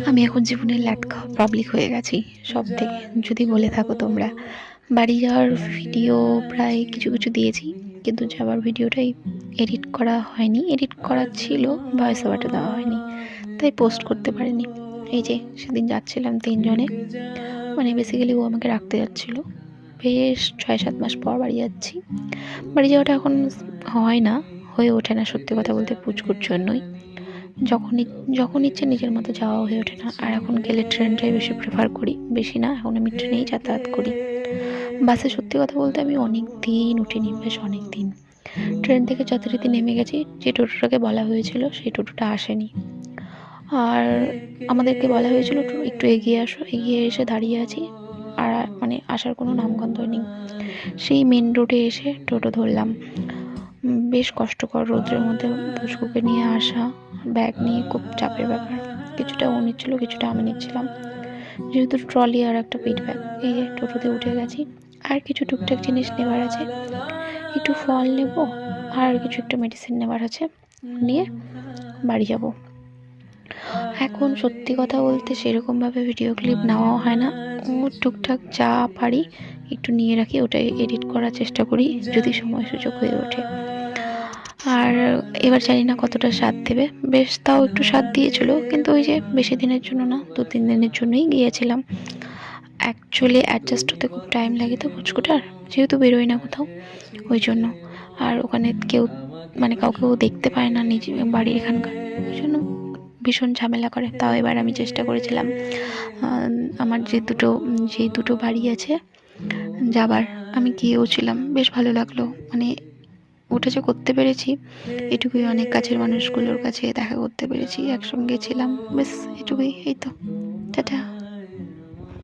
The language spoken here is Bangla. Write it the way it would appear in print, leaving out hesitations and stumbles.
আমি এখন জীবনের ল্যাটকা পাবলিক হয়ে গেছি সব থেকে, যদি বলে থাকো তোমরা। বাড়ি যাওয়ার ভিডিও প্রায় কিছু কিছু দিয়েছি, কিন্তু যাওয়ার ভিডিওটাই এডিট করা হয়নি। এডিট করা ছিল, ভয়েস ওভারটা দেওয়া হয়নি, তাই পোস্ট করতে পারিনি। এই যে সেদিন যাচ্ছিলাম তিনজনে, মানে বেসিক্যালি ও আমাকে রাখতে যাচ্ছিল। বেশ 6-7 মাস পর বাড়ি যাচ্ছি। বাড়ি যাওয়াটা এখন হয় না, হয়ে ওঠে না, সত্যি কথা বলতে পুচকুর জন্যই। যখন ইচ্ছে নিজের মতো যাওয়া হয়ে ওঠে না। আর এখন গেলে ট্রেনটাই বেশি প্রেফার করি, বেশি না, এখন আমি ট্রেনেই যাতায়াত করি। বাসে সত্যি কথা বলতে আমি অনেক দিন উঠিনি, বেশ অনেক দিন। ট্রেন থেকে যথারীতি নেমে গেছি, যে টোটোটাকে বলা হয়েছিল সেই টোটোটা আসেনি। আর আমাদেরকে বলা হয়েছিল একটু এগিয়ে আসো, এগিয়ে এসে দাঁড়িয়ে আছি, আর মানে আসার কোনো নামগন্ধ নেই। সেই মেন রোডে এসে টোটো ধরলাম। বেশ কষ্টকর, রোদ্রের মধ্যে পুচকুকে নিয়ে আসা, ব্যাগ নিয়ে খুব চাপের ব্যাপার। কিছুটা ও নিচ্ছিল, কিছুটা আমি নিচ্ছিলাম, যেহেতু ট্রলি আর একটা পিঠ ব্যাগ। এই যে টোটোতে উঠে গেছি। আর কিছু টুকটাক জিনিস নেবার আছে, একটু ফল নেব, আর কিছু একটা মেডিসিন নেবার আছে, নিয়ে বাড়ি যাব। এখন সত্যি কথা বলতে সেরকমভাবে ভিডিও ক্লিপ নেওয়াও হয় না। ও টুকটাক যা পারি একটু নিয়ে রাখি, ওটাই এডিট করার চেষ্টা করি যদি সময় সুযোগ হয়ে ওঠে। আর এবার জানি না কতটা স্বাদ দেবে, বেশ তাও একটু স্বাদ দিয়েছিল, কিন্তু ওই যে বেশি দিনের জন্য না, 2-3 দিনের জন্যই গিয়েছিলাম। অ্যাকচুয়ালি অ্যাডজাস্ট হতে খুব টাইম লাগে তো পুচকুটার, যেহেতু বেরোয় না কোথাও, ওই জন্য। আর ওখানে কেউ মানে কাউকেও দেখতে পায় না নিজে বাড়ির এখানকার, ওই জন্য ভীষণ ঝামেলা করে। তাও এবার আমি চেষ্টা করেছিলাম আমার যে দুটো বাড়ি আছে যাবার, আমি গিয়েও ছিলাম, বেশ ভালো লাগলো। মানে ওটা যে করতে পেরেছি এটুকুই অনেক, কাছের মানুষগুলোর কাছে দেখা করতে পেরেছি, একসঙ্গে ছিলাম, বেশ এটুকুই। এই তো, টাটা।